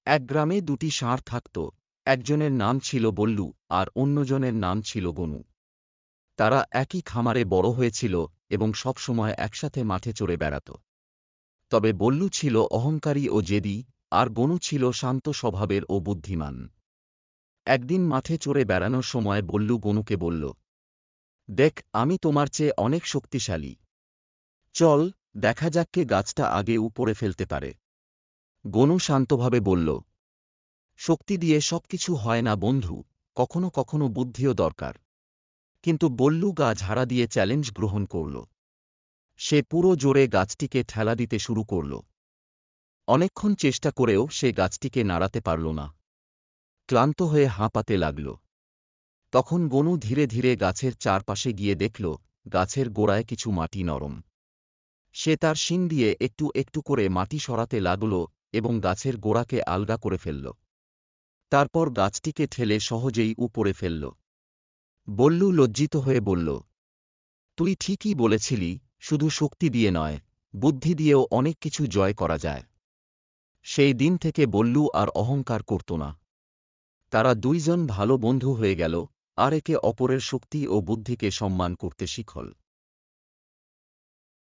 এক গ্রামে দুটি ষাঁড় থাকত, একজনের নাম ছিল বল্লু আর অন্যজনের নাম ছিল গনু। তারা একই খামারে বড় হয়েছিল এবং সবসময় একসাথে মাঠে চড়ে বেড়াত। তবে বল্লু ছিল অহংকারী ও জেদি, আর গনু ছিল শান্ত স্বভাবের ও বুদ্ধিমান। একদিন মাঠে চড়ে বেড়ানোর সময় বল্লু গনুকে বলল, দেখ, আমি তোমার চেয়ে অনেক শক্তিশালী। চল, দেখা যাক কে গাছটা আগে উপড়ে ফেলতে পারে। গনু শান্তভাবে বলল, শক্তি দিয়ে সবকিছু হয় না বন্ধু, কখনো কখনো বুদ্ধিও দরকার। কিন্তু বল্লু গা ঝাড়া দিয়ে চ্যালেঞ্জ গ্রহণ করল। সে পুরো জোরে গাছটিকে ঠেলা দিতে শুরু করল। অনেকক্ষণ চেষ্টা করেও সে গাছটিকে নাড়াতে পারল না। ক্লান্ত হয়ে হাঁপাতে লাগল। তখন গনু ধীরে ধীরে গাছের চারপাশে গিয়ে দেখল গাছের গোড়ায় কিছু মাটি নরম। সে তার শিং দিয়ে একটু একটু করে মাটি সরাতে লাগল এবং গাছের গোড়াকে আলগা করে ফেলল। তারপর গাছটিকে ঠেলে সহজেই উপড়ে ফেলল। বল্লু লজ্জিত হয়ে বলল, তুই ঠিকই বলেছিলি, শুধু শক্তি দিয়ে নয়, বুদ্ধি দিয়েও অনেক কিছু জয় করা যায়। সেই দিন থেকে বল্লু আর অহংকার করত না। তারা দুইজন ভালো বন্ধু হয়ে গেল আর একে অপরের শক্তি ও বুদ্ধিকে সম্মান করতে শিখল।